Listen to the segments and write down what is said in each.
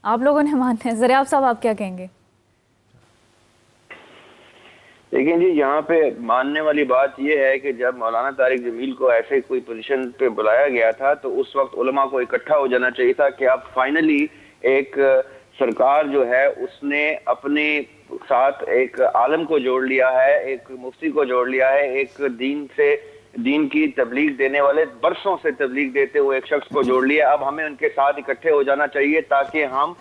آپ لوگوں نے ماننا ہے. زریاب صاحب آپ کیا کہیں گے؟ لیکن جی یہاں پہ ماننے والی بات یہ ہے کہ جب مولانا طارق جمیل کو ایسے کوئی پوزیشن پہ بلایا گیا تھا تو اس وقت علماء کو اکٹھا ہو جانا چاہیے تھا کہ اب فائنلی ایک سرکار جو ہے اس نے اپنے ساتھ ایک عالم کو جوڑ لیا ہے، ایک مفتی کو جوڑ لیا ہے، ایک دین کی تبلیغ دینے والے، برسوں سے تبلیغ دیتے ہوئے ایک شخص کو جوڑ لیا. اب ہمیں ان کے ساتھ اکٹھے ہو جانا چاہیے تاکہ ہم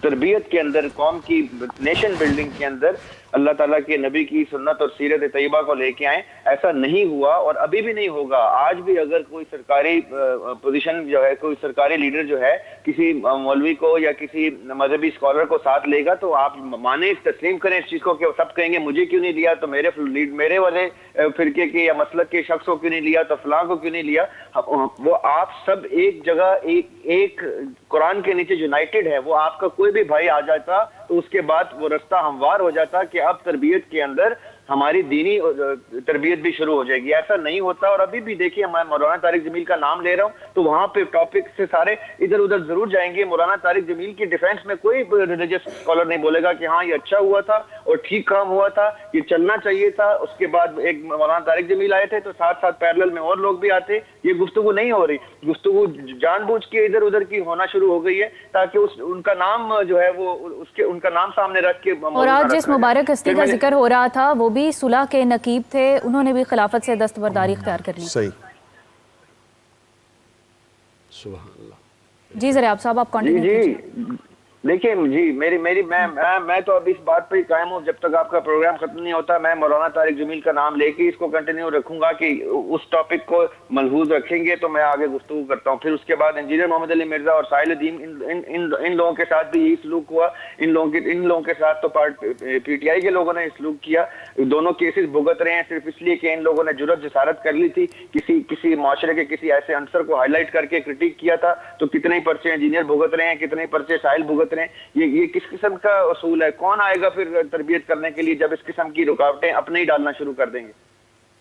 تربیت کے اندر، قوم کی نیشن بلڈنگ کے اندر اللہ تعالیٰ کے نبی کی سنت اور سیرت طیبہ کو لے کے آئیں. ایسا نہیں ہوا اور ابھی بھی نہیں ہوگا. آج بھی اگر کوئی سرکاری پوزیشن جو ہے، کوئی سرکاری لیڈر جو ہے کسی مولوی کو یا کسی مذہبی اسکالر کو ساتھ لے گا تو آپ مانیں، تسلیم کریں اس چیز کو کہ سب کہیں گے مجھے کیوں نہیں لیا، تو میرے والے فرقے کے یا مسلک کے شخص کو کیوں نہیں لیا، تو فلاں کو کیوں نہیں لیا. وہ آپ سب ایک جگہ ایک قرآن کے نیچے یونائٹڈ ہے. وہ آپ کا کوئی بھی بھائی آ جاتا تو اس کے بعد وہ رستہ ہموار ہو جاتا کہ اب تربیت کے اندر ہماری دینی تربیت بھی شروع ہو جائے گی. ایسا نہیں ہوتا. اور ابھی بھی دیکھیے میں مولانا طارق جمیل کا نام لے رہا ہوں تو وہاں پہ ٹاپک سے سارے ادھر ادھر ضرور جائیں گے. مولانا طارق جمیل کی ڈیفینس میں کوئی ریلیجس اسکالر نہیں بولے گا کہ ہاں یہ اچھا ہوا تھا اور ٹھیک کام ہوا تھا، یہ چلنا چاہیے تھا. اس کے بعد ایک مولانا طارق جمیل آئے تھے تو ساتھ ساتھ پیرلل میں اور لوگ بھی آتے. یہ گفتگو نہیں ہو رہی. گفتگو جان بوجھ کے ادھر ادھر کی ہونا شروع ہو گئی ہے تاکہ ان کا نام جو ہے وہ ان کا نام سامنے رکھ کے. اور آج جس مبارک ہستی کا ذکر ہو رہا تھا وہ بھی صلح کے نقیب تھے، انہوں نے بھی خلافت سے دستبرداری اختیار کر لی. صحیح. سبحان اللہ. جی زریاب صاحب آپ کنٹینیو کیجیے. دیکھیں جی میں تو اب اس بات پہ قائم ہوں، جب تک آپ کا پروگرام ختم نہیں ہوتا میں مولانا طارق جمیل کا نام لے کے اس کو کنٹینیو رکھوں گا کہ اس ٹاپک کو ملحوظ رکھیں گے تو میں آگے گفتگو کرتا ہوں. پھر اس کے بعد انجینئر محمد علی مرزا اور ساحل الدین ان لوگوں کے ساتھ بھی یہی سلوک ہوا. ان لوگوں کے ساتھ تو پی ٹی آئی کے لوگوں نے سلوک کیا. دونوں کیسز بھگت رہے ہیں صرف اس لیے کہ ان لوگوں نے جرأت جسارت کر لی تھی، کسی معاشرے کے کسی ایسے عنصر کو ہائی لائٹ کر کے کرٹیک کیا تھا. تو کتنے ہی پرچے انجینئر بھگت رہے ہیں، کتنے ہی پرچے ساحل بھگت رہے ہیں. یہ کس قسم کا اصول ہے؟ کون آئے گا پھر تربیت کرنے کے لیے جب اس قسم کی رکاوٹیں اپنے ہی ڈالنا شروع کر دیں گے؟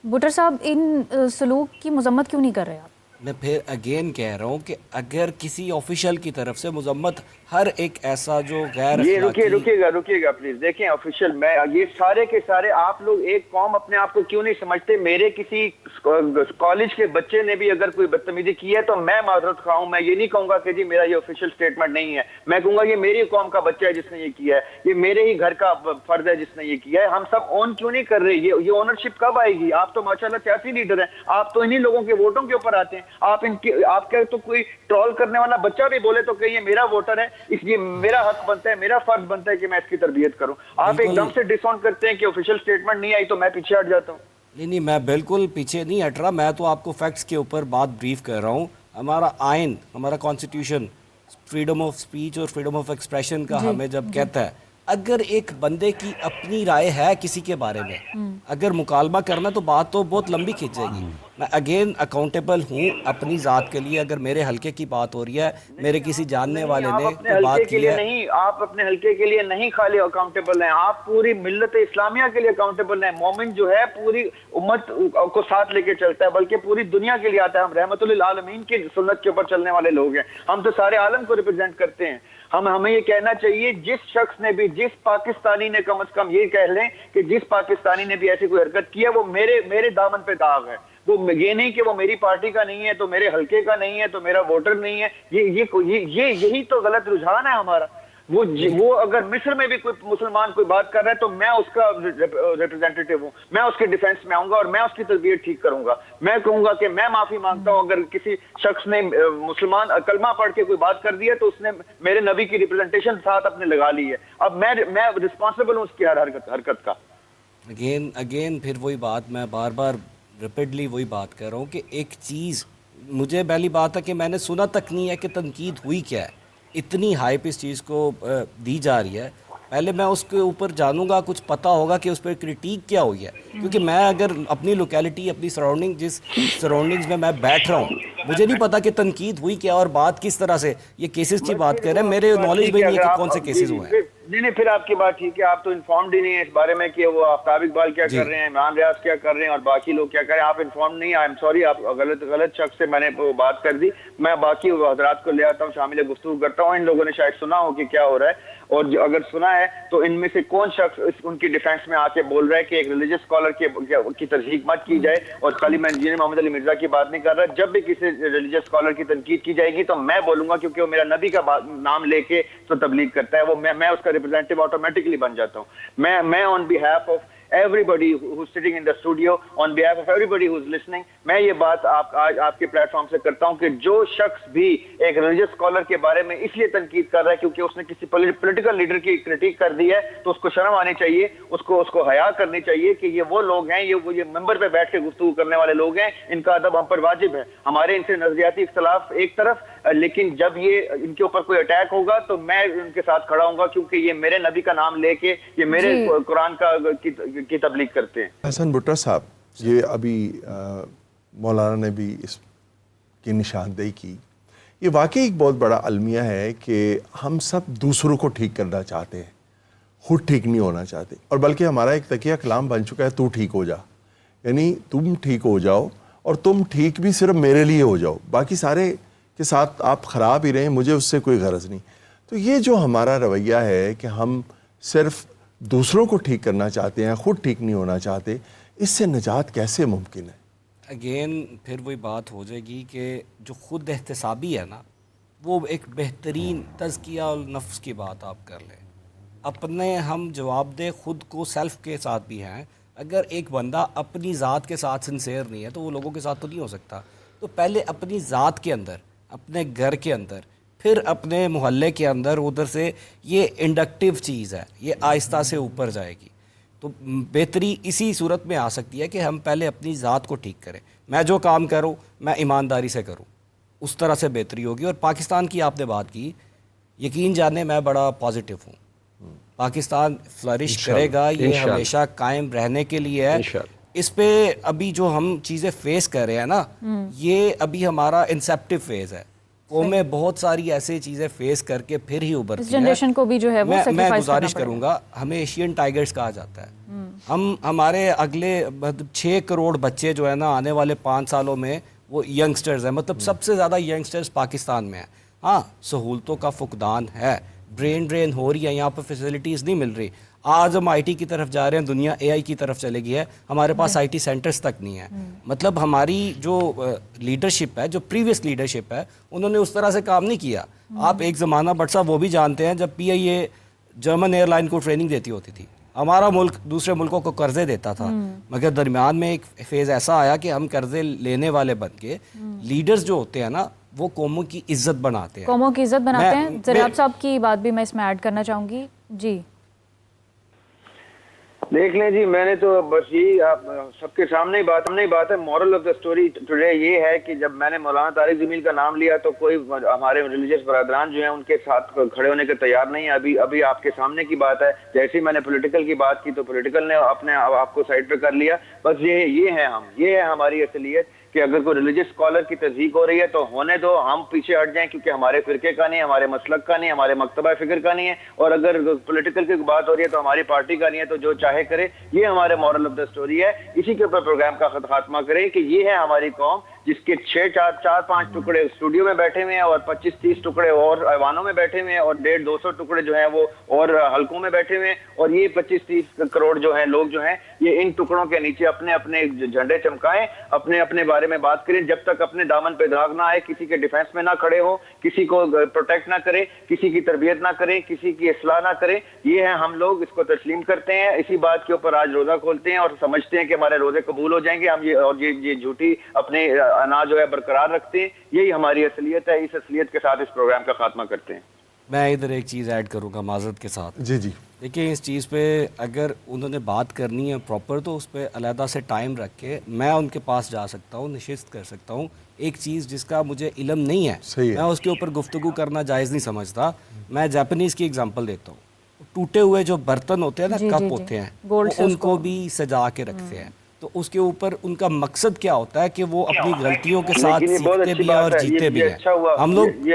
بٹر صاحب ان سلوک کی مذمت کیوں نہیں کر رہے آپ؟ میں پھر اگین کہہ رہا ہوں کہ اگر کسی آفیشل کی طرف سے مذمت، ہر ایک ایسا جو غیر یہ اخلاقی، رکیے گا پلیز. دیکھیں آفیشل میں یہ سارے کے سارے آپ لوگ ایک قوم اپنے آپ کو کیوں نہیں سمجھتے؟ میرے کسی کالج کے بچے نے بھی اگر کوئی بدتمیزی کی ہے تو میں معذرت خواہ ہوں. میں یہ نہیں کہوں گا کہ جی میرا یہ آفیشل سٹیٹمنٹ نہیں ہے. میں کہوں گا یہ میری قوم کا بچہ ہے جس نے یہ کیا ہے، یہ میرے ہی گھر کا فرد ہے جس نے یہ کیا ہے. ہم سب اون کیوں نہیں کر رہے؟ یہ اونرشپ کب آئے گی؟ آپ تو ماشاءاللہ سیاسی لیڈر ہیں، آپ تو انہی لوگوں کے ووٹوں کے اوپر آتے ہیں. آپ کا تو کوئی ٹرول کرنے والا بچہ بھی بولے تو کہ یہ میرا ووٹر ہے، اس لیے میرا حق بنتا ہے، میرا فرض بنتا ہے کہ میں اس کی تربیت کروں. آپ ایک دم سے ڈس آن کرتے ہیں کہ آفیشیل سٹیٹمنٹ نہیں آئی تو میں پیچھے ہٹ جاتا ہوں. نہیں میں بالکل پیچھے نہیں ہٹ رہا. میں تو آپ کو فیکٹس کے اوپر بات بریف کر رہا ہوں. ہمارا آئین، ہمارا کانسٹیٹیوشن فریڈم آف سپیچ اور فریڈم آف ایکسپریشن کا ہمیں جب کہتا ہے اگر ایک بندے کی اپنی رائے ہے کسی کے بارے میں، اگر مکالمہ کرنا تو بات تو بہت لمبی کھینچ جائے گی. میں اگین اکاؤنٹیبل ہوں اپنی ذات کے لیے. اگر میرے حلقے کی بات ہو رہی ہے، میرے کسی جاننے والے نے بات کی ہے، نہیں آپ اپنے حلقے کے لیے نہیں خالی اکاؤنٹیبل ہیں، آپ پوری ملت اسلامیہ کے لیے اکاؤنٹیبل ہیں. مومن جو ہے پوری امت کو ساتھ لے کے چلتا ہے، بلکہ پوری دنیا کے لیے آتا ہے. ہم رحمت للعالمین کی سنت کے اوپر چلنے والے لوگ ہیں. ہم تو سارے عالم کو ریپرزینٹ کرتے ہیں. ہمیں یہ کہنا چاہیے جس شخص نے بھی، جس پاکستانی نے، کم از کم یہ کہہ لیں کہ جس پاکستانی نے بھی ایسی کوئی حرکت کی ہے وہ میرے دامن پہ داغ ہے. وہ یہ نہیں کہ وہ میری پارٹی کا نہیں ہے تو میرے حلقے کا نہیں ہے تو میرا ووٹر نہیں ہے. یہی تو غلط رجحان ہے ہمارا. وہ اگر مصر میں بھی کوئی مسلمان کوئی بات کر رہا ہے تو میں اس کا ریپرزینٹیٹیو ہوں، میں اس کے ڈیفینس میں آؤں گا اور میں اس کی تربیت ٹھیک کروں گا. میں کہوں گا کہ میں معافی مانگتا ہوں اگر کسی شخص نے مسلمان کلمہ پڑھ کے کوئی بات کر دی ہے تو اس نے میرے نبی کی ریپرزنٹیشن ساتھ اپنے لگا لی ہے. اب میں رسپانسبل ہوں اس کی ہر حرکت کا. اگین پھر وہی بات، میں بار بار ریپیٹلی وہی بات کر رہا ہوں کہ ایک چیز مجھے پہلی بات ہے کہ میں نے سنا تک نہیں ہے کہ تنقید ہوئی کیا ہے. اتنی ہائپ اس چیز کو دی جا رہی ہے. پہلے میں اس کے اوپر جانوں گا، کچھ پتہ ہوگا کہ اس پہ کرٹیک کیا ہوئی ہے. کیونکہ میں اگر اپنی لوکیلٹی، اپنی جس سراؤنڈنگز میں بیٹھ رہا ہوں मुझे नहीं पता कि तनकीद हुई क्या और बात किस तरह से, ये केसेस की बात कर रहे हैं, मेरे नॉलेज में नहीं है कि कौन से केसेस हुए हैं। नहीं, फिर आपकी बात ठीक है, आप तो इन्फॉर्म्ड ही नहीं है इस बारे में कि वो आफ्ताब इकबाल क्या कर रहे हैं, इमरान रियाज क्या कर रहे हैं और बाकी लोग क्या कर रहे हैं, आप इन्फॉर्म नहीं। आई एम सॉरी, आप गलत शख्स से मैंने वो बात कर दी। मैं बाकी हजरात को ले आता हूँ, शामिल गुफ्तगू करता हूँ। इन लोगों ने शायद सुना हो कि क्या हो रहा है, और अगर सुना है तो इनमें से कौन शख्स उनकी डिफेंस में आके बोल रहा है कि एक रिलीजियस स्कॉलर की तस्दीक मत की जाए। और खाली मैं इंजीनियर मोहम्मद अली मिर्जा की बात नहीं कर रहा, जब भी किसी रिलीजियस स्कॉलर की तनकीद की जाएगी तो मैं बोलूंगा, क्योंकि वो मेरा नबी का नाम लेके तो तबलीग करता है, वो मैं उसका रिप्रेजेंटेटिव ऑटोमेटिकली बन जाता हूँ। मैं on behalf of everybody who's sitting in the studio, on behalf of everybody who's listening, मैं ये बात आज आपके प्लेटफॉर्म से करता हूँ कि जो शख्स भी एक रिलीजियस स्कॉलर के बारे में इसलिए तनकीद कर रहा है क्योंकि उसने किसी पॉलिटिकल लीडर की क्रिटिक कर दी है, तो उसको शर्म आनी चाहिए, उसको हया करनी चाहिए कि ये वो लोग हैं, ये मेंबर पे बैठ के गुफ्तगू करने वाले लोग हैं, इनका अदब हम पर वाजिब है। हमारे इनसे नजरियाती इख्तलाफ एक तरफ, लेकिन जब ये इनके ऊपर कोई अटैक होगा तो मैं उनके साथ खड़ा हूंगा, क्योंकि ये मेरे नबी का नाम लेके ये मेरे कुरान की तबलीग करते हैं। हसन भुट्टा साहब, ये अभी मौलाना ने भी इसकी निशानदेही की, ये वाकई एक बहुत बड़ा अलमिया है कि हम सब दूसरों को ठीक करना चाहते हैं, खुद ठीक नहीं होना चाहते, और बल्कि हमारा एक तकिया कलाम बन चुका है, तू ठीक हो जा, यानी तुम ठीक हो जाओ और तुम ठीक भी सिर्फ मेरे लिए हो जाओ, बाकी सारे के साथ आप ख़राब ही रहें, मुझे उससे कोई गरज नहीं। तो ये जो हमारा रवैया है कि हम सिर्फ दूसरों को ठीक करना चाहते हैं, खुद ठीक नहीं होना चाहते, इससे निजात कैसे मुमकिन है? अगेन फिर वही बात हो जाएगी कि जो खुद एहतसाबी है ना, वो एक बेहतरीन तज़किया और नफ्स की बात आप कर लें, अपने हम जवाब दे खुद को सेल्फ के साथ भी हैं। अगर एक बंदा अपनी ज़ात के साथ सिंसेयर नहीं है तो वो लोगों के साथ तो नहीं हो सकता। तो पहले अपनी ज़ात के अंदर, अपने घर के अंदर, फिर अपने मोहल्ले के अंदर, उधर से ये इंडक्टिव चीज़ है, ये आहिस्ता से ऊपर जाएगी। तो बेहतरी इसी सूरत में आ सकती है कि हम पहले अपनी ज़ात को ठीक करें। मैं जो काम करूँ मैं ईमानदारी से करूँ, उस तरह से बेहतरी होगी। और पाकिस्तान की आपने बात की, यकीन जाने मैं बड़ा पॉजिटिव हूँ, पाकिस्तान फ्लरिश करेगा, ये हमेशा कायम रहने के लिए है। इस पे अभी जो हम चीज़ें फेस कर रहे हैं ना, ये अभी हमारा इंसेप्टिव फेज है। कौमें बहुत सारी ऐसी चीज़ें फेस करके फिर ही उभरती हैं। जनरेशन को भी जो है वो मैं गुजारिश करूंगा, हमें एशियन टाइगर्स कहा जाता है। हमारे अगले 6 करोड़ बच्चे जो है ना, आने वाले 5 सालों में वो यंगस्टर्स हैं, मतलब सबसे ज़्यादा यंगस्टर्स पाकिस्तान में हैं। हाँ, सहूलतों का फुकदान है, ब्रेन ड्रेन हो रही है, यहाँ पर फैसिलिटीज़ नहीं मिल रही। आज हम आईटी की तरफ जा रहे हैं, दुनिया एआई की तरफ चलेगी है, हमारे पास आईटी सेंटर्स तक नहीं है। मतलब हमारी जो लीडरशिप है, जो प्रीवियस लीडरशिप है, उन्होंने उस तरह से काम नहीं किया। आप एक ज़माना बट साहब वो भी जानते हैं जब पीआईए जर्मन एयरलाइन को ट्रेनिंग देती होती थी, हमारा मुल्क दूसरे मुल्कों को कर्जे देता था, मगर दरमियान में एक फेज़ ऐसा आया कि हम कर्जे लेने वाले बन के लीडर्स जो होते हैं ना, वो कौमों की इज्जत बनाते हैं, कौमों की इज्जत बनाते हैं। ज़राब साहब की बात भी मैं इसमें ऐड करना चाहूँगी। जी देख लें जी, मैंने तो बस यही आप सबके सामने ही बात है। Moral of the story today ये है कि जब मैंने मौलाना तारिक जमील का नाम लिया तो कोई हमारे रिलीजियस बरादरान जो हैं उनके साथ खड़े होने के तैयार नहीं है। अभी आपके सामने की बात है, जैसे ही मैंने पॉलिटिकल की बात की तो पॉलिटिकल ने अपने आपको साइड पे कर लिया। बस ये है हमारी असलियत कि अगर कोई रिलीजियस स्कॉलर की तस्दीक हो रही है तो होने दो, हम पीछे हट जाएं, क्योंकि हमारे फिरके का नहीं है, हमारे मसलक का नहीं है, हमारे मकतबा फिक्र का नहीं है। और अगर पॉलिटिकल की बात हो रही है तो हमारी पार्टी का नहीं है, तो जो चाहे करे। ये हमारे मॉरल ऑफ द स्टोरी है। इसी के ऊपर प्रोग्राम का खात्मा करें कि ये है हमारी कौम, जिसके 4-5 टुकड़े स्टूडियो में बैठे हुए हैं और 25-30 टुकड़े और ऐवानों में बैठे हुए हैं और 150-200 टुकड़े जो हैं वो और हलकों में बैठे हुए हैं। और ये 25-30 करोड़ जो हैं लोग जो हैं, ये इन टुकड़ों के नीचे अपने अपने झंडे चमकाएं, अपने अपने बारे में बात करें। जब तक अपने दामन पे दाग ना आए, किसी के डिफेंस में ना खड़े हो, किसी को प्रोटेक्ट ना करें, किसी की तरबियत ना करें, किसी की इस्लाह ना करें, ये है हम लोग, इसको तस्लीम करते हैं। इसी बात के ऊपर आज रोजा खोलते हैं और समझते हैं कि हमारे रोजे कबूल हो जाएंगे। हम ये झूठी अपने अनाज जो है बरकरार रखते हैं। यही हमारी असलियत है। इस असलियत के साथ इस प्रोग्राम का खात्मा करते हैं। मैं इधर एक चीज़ ऐड करूँगा माजरत के साथ। जी देखिए, इस चीज़ पे अगर उन्होंने बात करनी है प्रॉपर तो उस पर अलहदा से टाइम रख के मैं उनके पास जा सकता हूँ, नशिस्त कर सकता हूँ। एक चीज़ जिसका मुझे इल्म नहीं है, मैं उसके ऊपर गुफ्तगू करना जायज़ नहीं समझता। मैं जापानीज़ की एग्जांपल देता हूँ। टूटे हुए जो बर्तन होते हैं ना, कप होते हैं, उनको भी सजा के रखते हैं। तो उसके ऊपर उनका मकसद क्या होता है कि वो अपनी गलतियों के साथ लेकिन ये बहुत सीखते अच्छी भी हैं बात और है। जीते भी ये हैं। अच्छा हुआ, हम लोग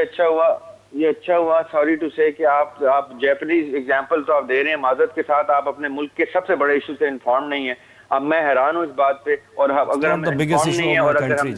ये अच्छा हुआ सॉरी टू से कि आप जैपनीज एग्जांपल तो आप दे रहे हैं, माजरत के साथ आप अपने मुल्क के सबसे बड़े इशू से इन्फॉर्म नहीं है। अब मैं हैरान हूँ इस बात पे, और अगर हम the biggest informed issue नहीं है of और our अगर country,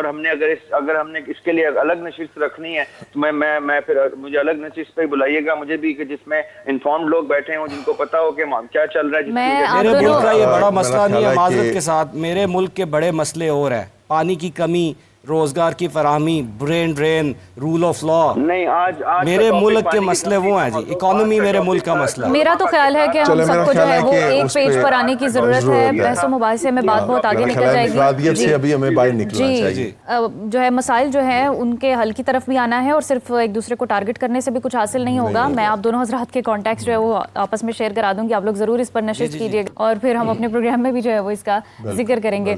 हम जी। अगर हमने इसके लिए अलग नशिस्त रखनी है तो मैं फिर मुझे अलग नशिस्त पे बुलाइएगा मुझे भी, कि जिसमें इन्फॉर्म्ड लोग बैठे हों जिनको पता हो कि क्या चल रहा है। मैं जिसकी आप मेरे दोनों- मुल्क का ये बड़ा मेरा मसला नहीं ख्याल है, है माजरत कि- के साथ मेरे मुल्क के बड़े मसले और हैं, पानी की कमी, रोजगार की फराहमी, brain drain, rule of law. नहीं, आज मेरे का topic मुल्क के पानी की मसले कमी वो हैं जी, तो इकोनॉमी आज मेरे topic मुल्क का मसला है। मेरा तो ख्याल है कि हम चलो, मेरा सबको जो ख्याल है है वो कि एक उस पेज पे पर आने की ज़रूरत है। ज़रूरत है। बहस व मुबाहिसे में बात बहुत आगे मेरा निकल ख्याल है जाएगी। अफरादियत से अभी हमें बाहर निकलना जी चाहिए। जो है मसाइल जो है उनके हल की तरफ भी आना है, और सिर्फ एक दूसरे को टारगेट करने से भी कुछ हासिल नहीं होगा। मैं आप दोनों हजरात के कॉन्टैक्ट जो है वो आपस में शेयर करा दूंगी, आप लोग ज़रूर इस पर नशिस्त कीजिएगा और फिर हम अपने प्रोग्राम में भी जो है वो इसका जिक्र करेंगे।